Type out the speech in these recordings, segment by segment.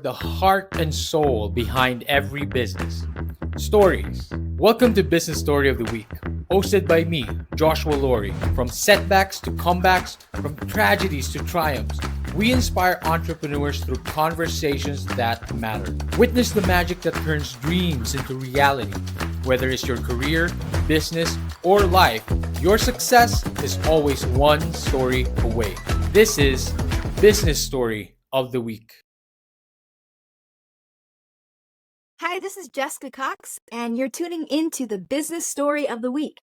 the heart and soul behind every business. Stories. Welcome to Business Story of the Week, hosted by me, Joshua Laurie. From setbacks to comebacks, from tragedies to triumphs, we inspire entrepreneurs through conversations that matter. Witness the magic that turns dreams into reality. Whether it's your career, business, or life, your success is always one story away. This is Business Story of the Week. Hi, this is Jessica Cox, and you're tuning into the Business Story of the Week.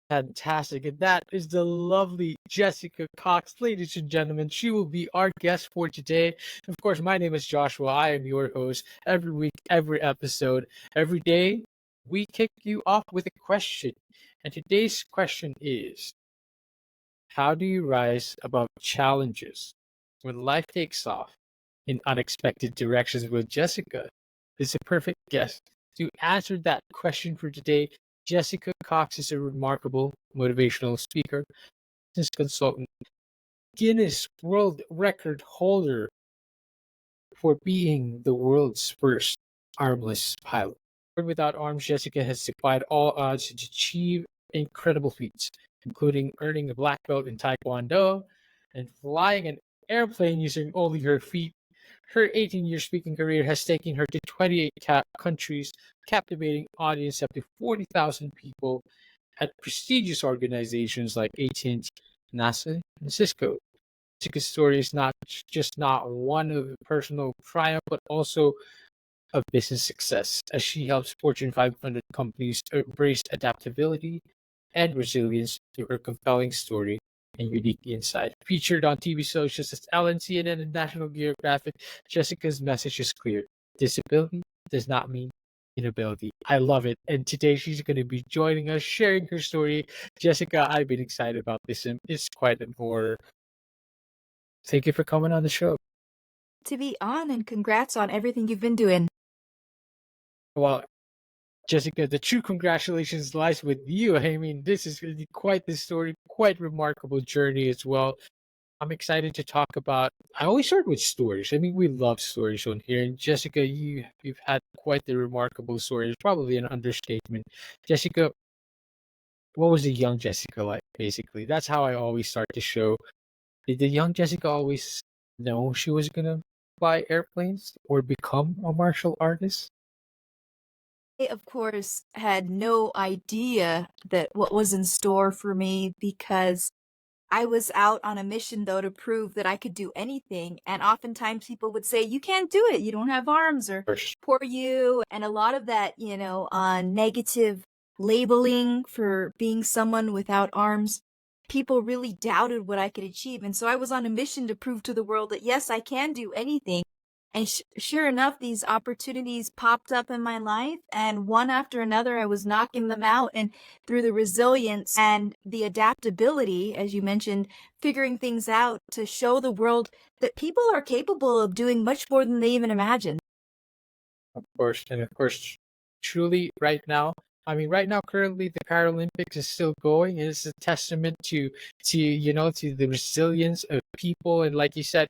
Fantastic. And that is the lovely Jessica Cox. Ladies and gentlemen, she will be our guest for today. Of course, my name is Joshua. I am your host every week, every episode, every day. We kick you off with a question. And today's question is, how do you rise above challenges when life takes off in unexpected directions? With Jessica is a perfect guest to answer that question for today. Jessica Cox is a remarkable motivational speaker, business consultant, Guinness World Record holder for being the world's first armless pilot. Without arms, Jessica has defied all odds to achieve incredible feats, including earning a black belt in Taekwondo and flying an airplane using only her feet. Her 18-year speaking career has taken her to 28 countries, captivating audience up to 40,000 people at prestigious organizations like AT&T, NASA, and Cisco. Jessica's story is not one of personal triumph, but also of business success, as she helps Fortune 500 companies embrace adaptability and resilience through her compelling story and unique insight. Featured on TV shows such as Ellen, CNN, and National Geographic, Jessica's message is clear. Disability does not mean inability. I love it. And today she's going to be joining us, sharing her story. Jessica, I've been excited about this, and it's quite an honor. Thank you for coming on the show. To be on, and congrats on everything you've been doing. Well, Jessica, the true congratulations lies with you. I mean, this is really quite the story, quite remarkable journey as well. I'm excited to talk about. I always start with stories. I mean, we love stories on here. And Jessica, you've had quite the remarkable story. It's probably an understatement. Jessica, what was the young Jessica like? Basically, that's how I always start the show. Did the young Jessica always know she was gonna fly airplanes or become a martial artist? I, of course, had no idea that what was in store for me because I was out on a mission, though, to prove that I could do anything. And oftentimes people would say, you can't do it. You don't have arms, or poor you. And a lot of that, negative labeling for being someone without arms, people really doubted what I could achieve. And so I was on a mission to prove to the world that, yes, I can do anything. And sure enough, these opportunities popped up in my life, and one after another, I was knocking them out. And through the resilience and the adaptability, as you mentioned, figuring things out to show the world that people are capable of doing much more than they even imagine. Of course, and of course, truly, right now. I mean, right now, currently, the Paralympics is still going. It's a testament to the resilience of people, and like you said,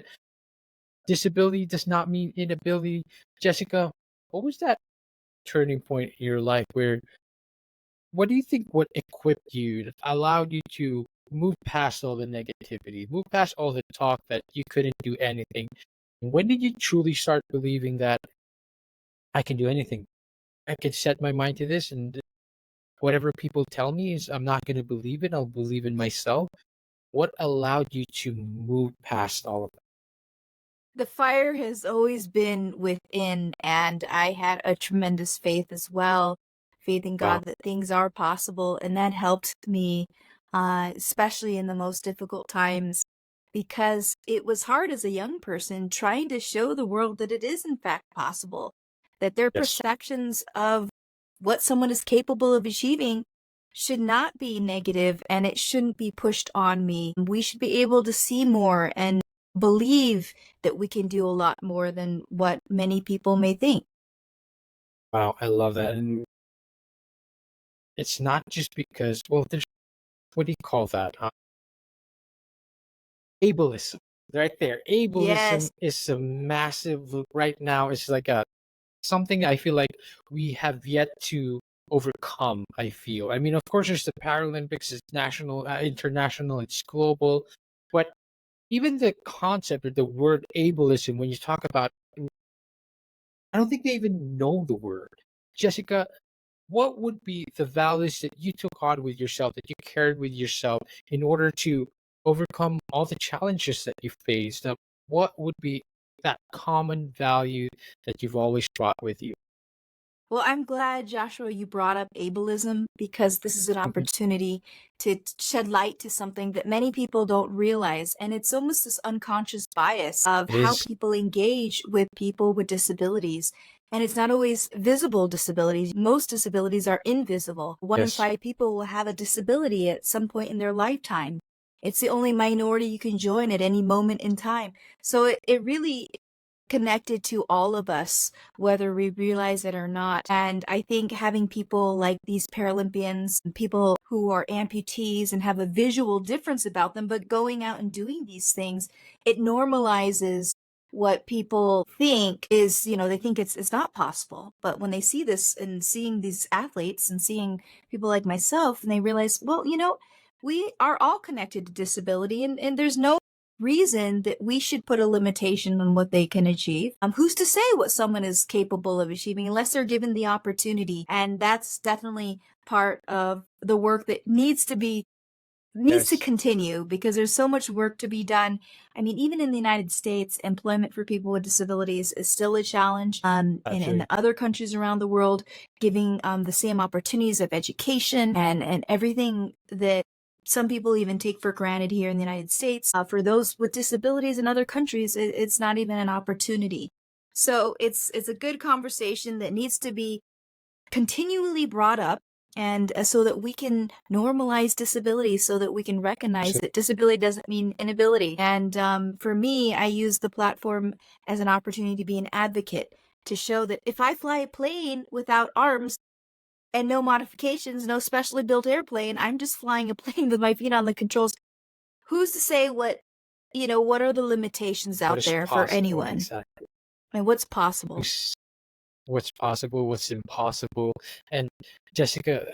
disability does not mean inability. Jessica, what was that turning point in your life where? What do you think? What equipped you, that allowed you to move past all the negativity, move past all the talk that you couldn't do anything? When did you truly start believing that I can do anything? I can set my mind to this, and whatever people tell me is I'm not going to believe it. I'll believe in myself. What allowed you to move past all of that? The fire has always been within, and I had a tremendous faith as well, faith in Wow. God that things are possible, and that helped me, especially in the most difficult times, because it was hard as a young person trying to show the world that it is in fact possible, that their Yes. perceptions of what someone is capable of achieving should not be negative, and it shouldn't be pushed on me. We should be able to see more and believe that we can do a lot more than what many people may think. Wow, I love that. And it's not just because, well, there's, what do you call that? Ableism. right there. Yes. Ableism is a massive right now. It's like a something I feel like we have yet to overcome. I feel. I mean, of course, there's the Paralympics. It's national, international. It's global, but even the concept or the word ableism, when you talk about, I don't think they even know the word. Jessica, what would be the values that you took on with yourself, that you carried with yourself in order to overcome all the challenges that you faced? What would be that common value that you've always brought with you? Well, I'm glad, Joshua, you brought up ableism because this is an Mhm. opportunity to shed light to something that many people don't realize. And it's almost this unconscious bias of It how is. people engage with people with disabilities. And it's not always visible disabilities. Most disabilities are invisible. One in Yes. five people will have a disability at some point in their lifetime. It's the only minority you can join at any moment in time. So it really connected to all of us, whether we realize it or not. And I think having people like these Paralympians, people who are amputees and have a visual difference about them, but going out and doing these things, it normalizes what people think is, they think it's not possible. But when they see this and seeing these athletes and seeing people like myself, and they realize, well, we are all connected to disability, and there's no reason that we should put a limitation on what they can achieve. Who's to say what someone is capable of achieving unless they're given the opportunity? And that's definitely part of the work that needs to Yes. continue because there's so much work to be done. I mean, even in the United States, employment for people with disabilities is still a challenge. In Absolutely. other countries around the world, giving the same opportunities of education and everything that some people even take for granted here in the United States. For those with disabilities in other countries, it's not even an opportunity. So it's a good conversation that needs to be continually brought up and so that we can normalize disability so that we can recognize So that disability doesn't mean inability. And for me, I use the platform as an opportunity to be an advocate to show that if I fly a plane without arms and no modifications, no specially built airplane, I'm just flying a plane with my feet on the controls. Who's to say what are the limitations what out is there for possible? anyone Exactly. and what's possible? What's possible, what's impossible. And Jessica,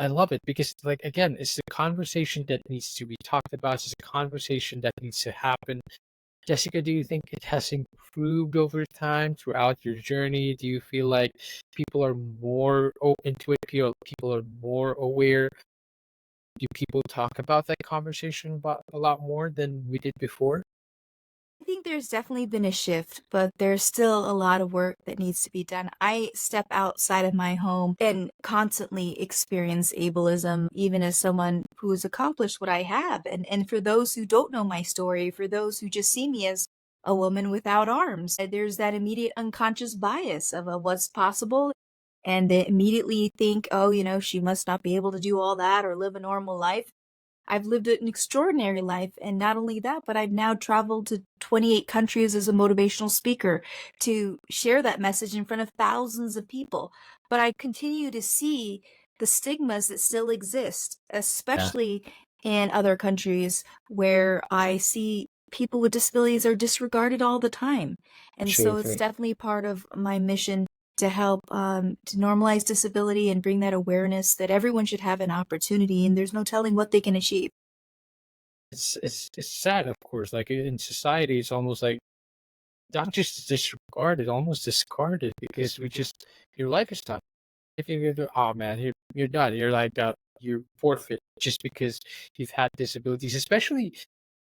I love it because, like, again, it's a conversation that needs to be talked about. It's a conversation that needs to happen. Jessica, do you think it has improved over time throughout your journey? Do you feel like people are more into it? People are more aware? Do people talk about that conversation about a lot more than we did before? I think there's definitely been a shift, but there's still a lot of work that needs to be done. I step outside of my home and constantly experience ableism, even as someone who has accomplished what I have. And for those who don't know my story, for those who just see me as a woman without arms, there's that immediate unconscious bias of what's possible. And they immediately think, oh, she must not be able to do all that or live a normal life. I've lived an extraordinary life, and not only that, but I've now traveled to 28 countries as a motivational speaker to share that message in front of thousands of people. But I continue to see the stigmas that still exist, Yeah, especially in other countries where I see people with disabilities are disregarded all the time. And so it's absolutely. definitely part of my mission to help to normalize disability and bring that awareness that everyone should have an opportunity and there's no telling what they can achieve. It's sad, of course. Like in society, it's almost like not just disregarded, almost discarded because we just your life is done. If you're oh man, you're done. You're like you're forfeit just because you've had disabilities, especially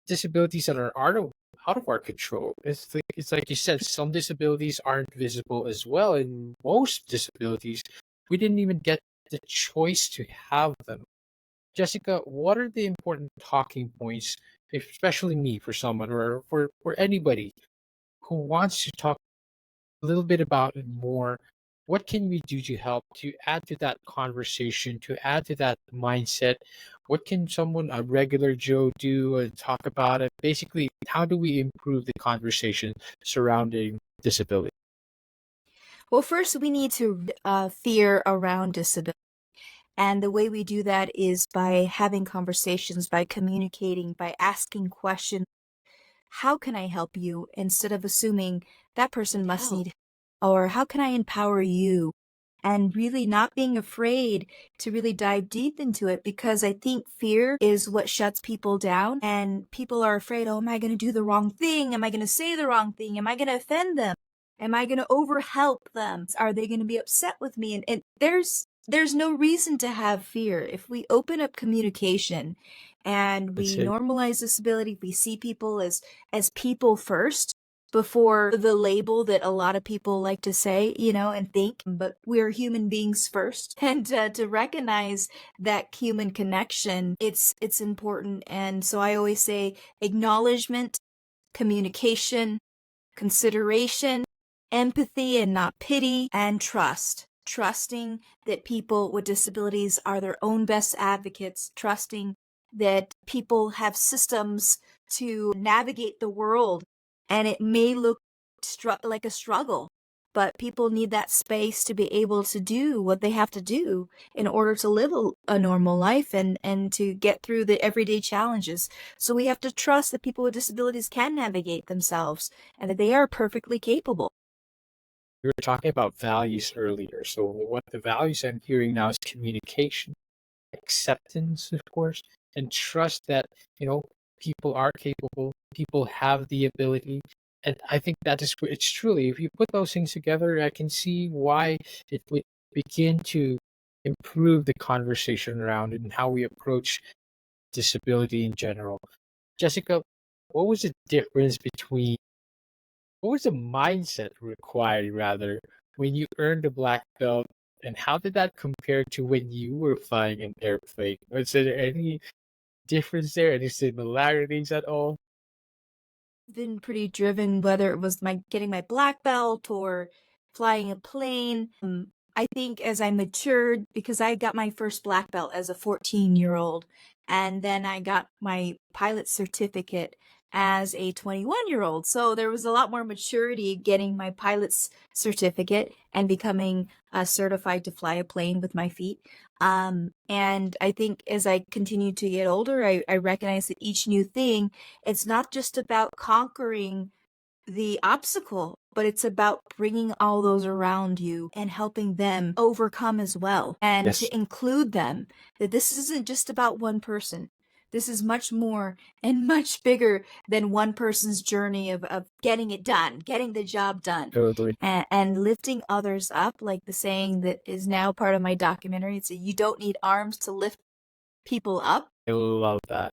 disabilities that are out of our control. It's like you said, some disabilities aren't visible as well, and most disabilities we didn't even get the choice to have them. Jessica, what are the important talking points, especially me for someone or for anybody who wants to talk a little bit about it more? What can we do to help to add to that conversation, to add to that mindset? What can someone, a regular Joe, do and talk about it? Basically, how do we improve the conversation surrounding disability? Well, first we need to fear around disability. And the way we do that is by having conversations, by communicating, by asking questions. how can I help you instead of assuming that person must Help. need, or how can I empower you? And really not being afraid to really dive deep into it, because I think fear is what shuts people down, and people are afraid, oh, am I going to do the wrong thing? Am I going to say the wrong thing? Am I going to offend them? Am I going to overhelp them? Are they going to be upset with me? And there's no reason to have fear. If we open up communication and That's we it. normalize disability, we see people as people first before the label that a lot of people like to say, and think, but we're human beings first. And to recognize that human connection, it's important. And so I always say acknowledgement, communication, consideration, empathy and not pity, and trust. Trusting that people with disabilities are their own best advocates, trusting that people have systems to navigate the world. And it may look like a struggle, but people need that space to be able to do what they have to do in order to live a normal life and to get through the everyday challenges. So we have to trust that people with disabilities can navigate themselves and that they are perfectly capable. We were talking about values earlier. So what the values I'm hearing now is communication, acceptance, of course, and trust that, you know, people are capable, people have the ability. And I think that is, it's truly, if you put those things together, I can see why it would begin to improve the conversation around it and how we approach disability in general. Jessica, what was the difference between, what was the mindset required rather when you earned the black belt, and how did that compare to when you were flying an airplane? Was there any difference there? Any similarities at all? Been pretty driven, whether it was my getting my black belt or flying a plane. I think as I matured, because I got my first black belt as a 14-year-old, and then I got my pilot certificate as a 21-year-old. So there was a lot more maturity getting my pilot's certificate and becoming certified to fly a plane with my feet. And I think as I continued to get older, I recognized that each new thing, it's not just about conquering the obstacle, but it's about bringing all those around you and helping them overcome as well, and Yes, to include them, that this isn't just about one person. This is much more and much bigger than one person's journey of getting it done, getting the job done, totally. and lifting others up, like the saying that is now part of my documentary. It's that you don't need arms to lift people up. I love that.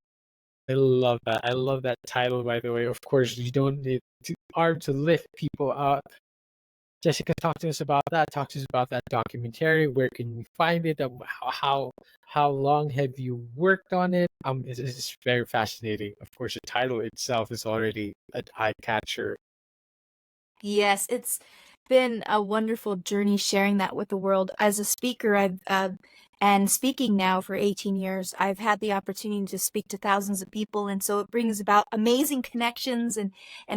I love that. I love that title, by the way. Of course, you don't need to arm to lift people up. Jessica, talk to us about that. Talk to us about that documentary. Where can we find it? How long have you worked on it? It's very fascinating. Of course, the title itself is already an eye catcher. Yes, it's been a wonderful journey sharing that with the world. As a speaker, I've and speaking now for 18 years, I've had the opportunity to speak to thousands of people, and so it brings about amazing connections and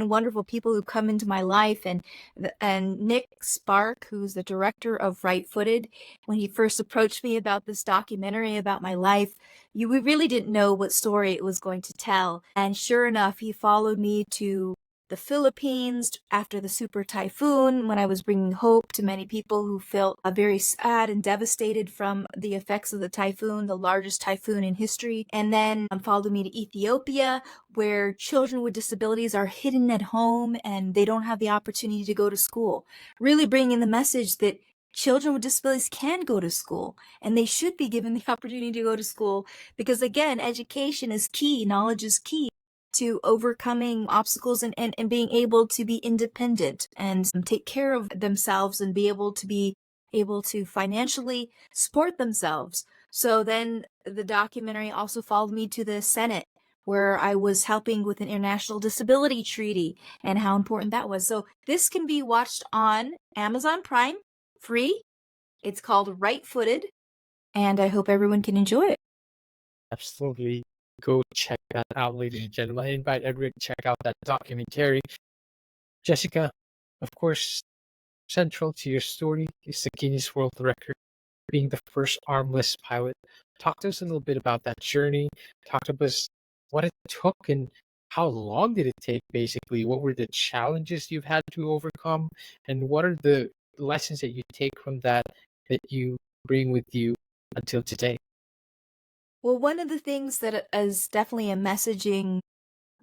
wonderful people who come into my life. And Nick Spark, who's the director of Right Footed, when he first approached me about this documentary about my life, we really didn't know what story it was going to tell. And sure enough, he followed me to the Philippines after the super typhoon, when I was bringing hope to many people who felt very sad and devastated from the effects of the typhoon, the largest typhoon in history. And then followed me to Ethiopia, where children with disabilities are hidden at home and they don't have the opportunity to go to school. Really bringing the message that children with disabilities can go to school and they should be given the opportunity to go to school, because again, education is key, knowledge is key to overcoming obstacles and being able to be independent and take care of themselves and be able to financially support themselves. So then the documentary also followed me to the Senate, where I was helping with an international disability treaty and how important that was. So this can be watched on Amazon Prime, free. It's called Right Footed, and I hope everyone can enjoy it. Absolutely. Go check that out, ladies and gentlemen. I invite everyone to check out that documentary. Jessica, of course, central to your story is the Guinness World Record, being the first armless pilot. Talk to us a little bit about that journey. Talk to us what it took and how long did it take basically? What were the challenges you've had to overcome? And what are the lessons that you take from that that you bring with you until today? Well, one of the things that is definitely a messaging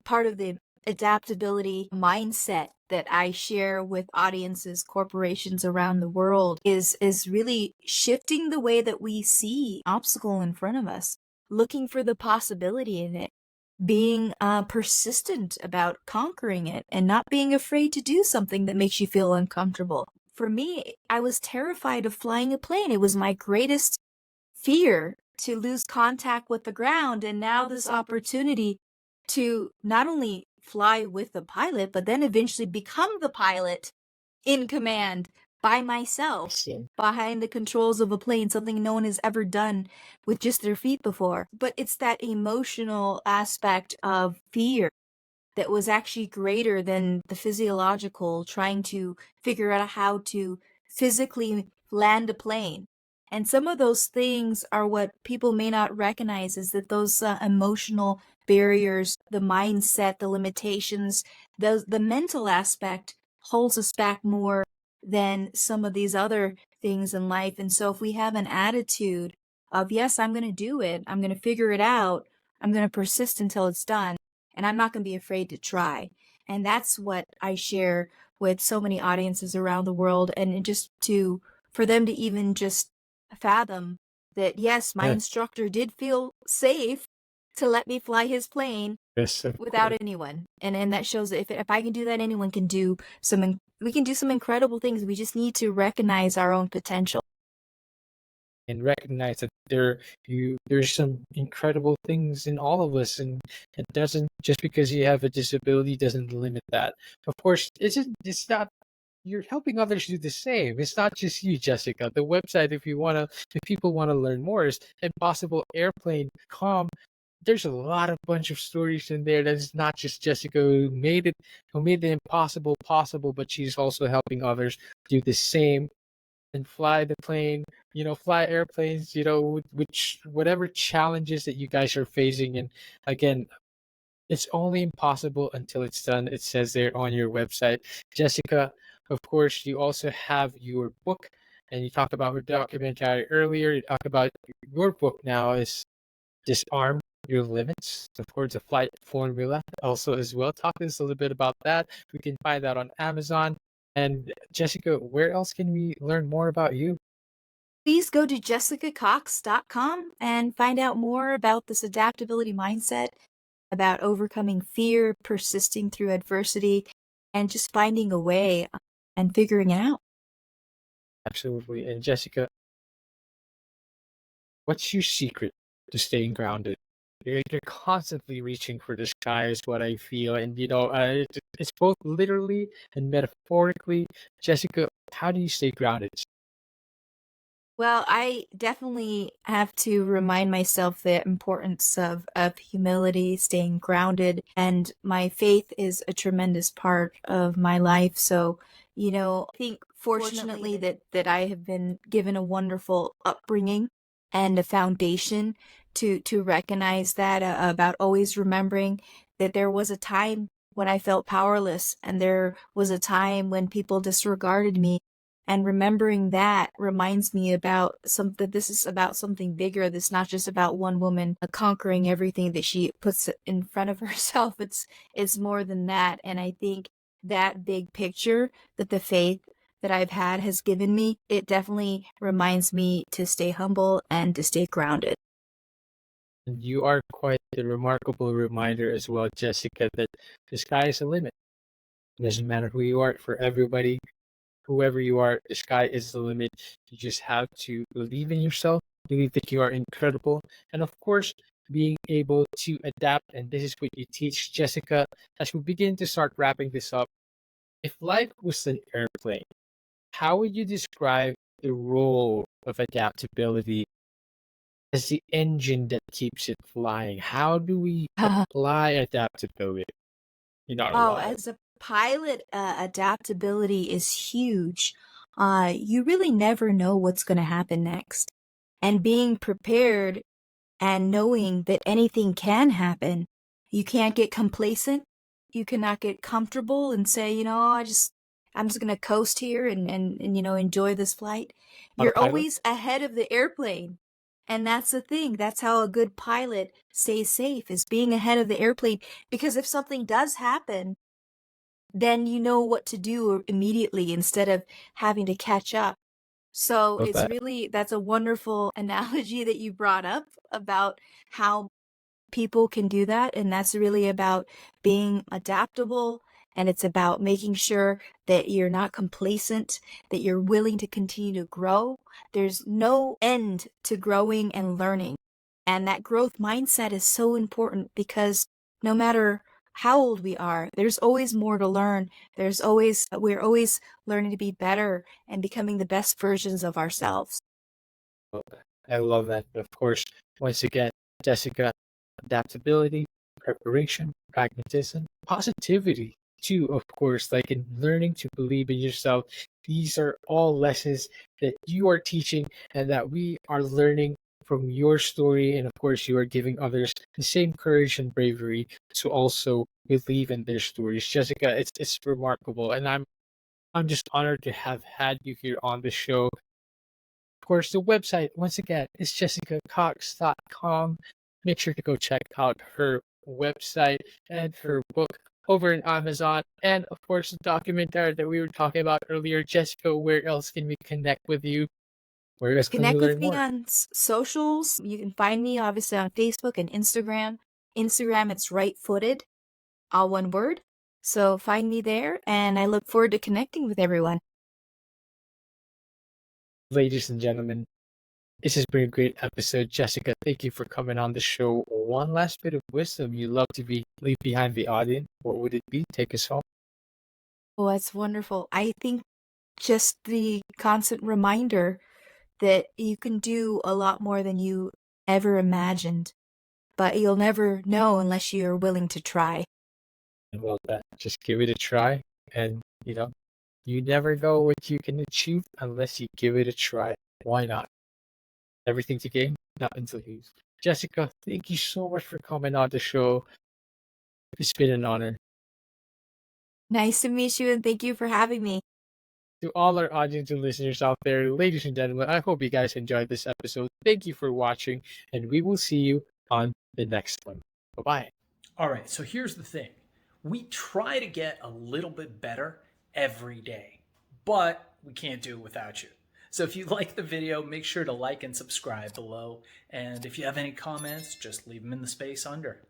part of the adaptability mindset that I share with audiences, corporations around the world is really shifting the way that we see obstacle in front of us, looking for the possibility in it, being persistent about conquering it, and not being afraid to do something that makes you feel uncomfortable. For me, I was terrified of flying a plane. It was my greatest fear to lose contact with the ground, and now this opportunity to not only fly with the pilot, but then eventually become the pilot in command by myself Awesome. behind the controls of a plane, something no one has ever done with just their feet before. But it's that emotional aspect of fear that was actually greater than the physiological, trying to figure out how to physically land a plane. And some of those things are what people may not recognize, is that those emotional barriers, the mindset, the limitations, the mental aspect holds us back more than some of these other things in life. And so if we have an attitude of, yes, I'm going to do it, I'm going to figure it out, I'm going to persist until it's done, and I'm not going to be afraid to try. And that's what I share with so many audiences around the world. And just to, for them to even just fathom that, yes, my Yeah. instructor did feel safe to let me fly his plane Yes, of without course. anyone. And that shows that if I can do that, anyone can do we can do some incredible things. We just need to recognize our own potential. And recognize that there's some incredible things in all of us, and it doesn't, just because you have a disability doesn't limit that. Of course, it's not, you're helping others do the same. It's not just you, Jessica. The website, if people want to learn more, is impossible.airplane.com. There's a lot of bunch of stories in there that is not just Jessica who made the impossible possible, but she's also helping others do the same and fly the plane, fly airplanes, which whatever challenges that you guys are facing. And again, it's only impossible until it's done. It says there on your website. Jessica, of course, you also have your book, and you talked about her documentary earlier. You talk about your book now is Disarm Your Limits. Of course, the flight formula also as well. Talk to us a little bit about that. We can find that on Amazon. And Jessica, where else can we learn more about you? Please go to jessicacox.com and find out more about this adaptability mindset, about overcoming fear, persisting through adversity, and just finding a way and figuring it out. Absolutely. And Jessica, what's your secret to staying grounded? You're constantly reaching for the sky, is what I feel. And, it's both literally and metaphorically. Jessica, how do you stay grounded? Well, I definitely have to remind myself the importance of humility, staying grounded, and my faith is a tremendous part of my life. So, I think fortunately that I have been given a wonderful upbringing and a foundation to recognize that, about always remembering that there was a time when I felt powerless, and there was a time when people disregarded me, and remembering that reminds me about that this is about something bigger. This is not just about one woman conquering everything that she puts in front of herself. It's more than that. And I think that big picture that the faith that I've had has given me, it definitely reminds me to stay humble and to stay grounded. And you are quite a remarkable reminder as well, Jessica, that the sky is the limit. It doesn't matter who you are, for everybody, whoever you are, the sky is the limit. You just have to believe in yourself, believe that you are incredible, and of course, being able to adapt. And this is what you teach, Jessica. As we begin to start wrapping this up, if life was an airplane, how would you describe the role of adaptability as the engine that keeps it flying? How do we apply adaptability in our Oh, lives? as a pilot, adaptability is huge. You really never know what's going to happen next. And being prepared and knowing that anything can happen You can't get complacent. You cannot get comfortable and say, I'm just gonna coast here and enjoy this flight. You're Autopilot. always ahead of the airplane. And that's the thing. That's how a good pilot stays safe, is being ahead of the airplane. Because if something does happen, then you know what to do immediately instead of having to catch up. So Love it's that. really, that's a wonderful analogy that you brought up about how people can do that. And that's really about being adaptable. And it's about making sure that you're not complacent, that you're willing to continue to grow. There's no end to growing and learning. And that growth mindset is so important because no matter how old we are, there's always more to learn. We're always learning to be better and becoming the best versions of ourselves. Love that. I love that. Of course, once again, Jessica, adaptability, preparation, pragmatism, positivity, too, of course, like in learning to believe in yourself. These are all lessons that you are teaching and that we are learning from your story. And of course, you are giving others the same courage and bravery to also believe in their stories. Jessica, it's remarkable. And I'm just honored to have had you here on the show. Of course, the website, once again, is jessicacox.com. Make sure to go check out her website and her book over in Amazon. And of course, the documentary that we were talking about earlier. Jessica, where else can we connect with you? Where else can we Connect learn with me more? on socials. You can find me obviously on Facebook and Instagram. Instagram, it's right footed, all one word. So find me there, and I look forward to connecting with everyone. Ladies and gentlemen, this has been a great episode. Jessica, thank you for coming on the show. One last bit of wisdom you love to leave behind the audience. What would it be? Take us home. Oh, that's wonderful. I think just the constant reminder that you can do a lot more than you ever imagined, but you'll never know unless you're willing to try. Well, that just give it a try, and you never know what you can achieve unless you give it a try. Why not? Everything to gain, not until use. Jessica, thank you so much for coming on the show. It's been an honor. Nice to meet you, and thank you for having me. To all our audience and listeners out there, ladies and gentlemen, I hope you guys enjoyed this episode. Thank you for watching, and we will see you on the next one. Bye bye. All right, so here's the thing. We try to get a little bit better every day, but we can't do it without you. So if you like the video, make sure to like and subscribe below. And if you have any comments, just leave them in the space under.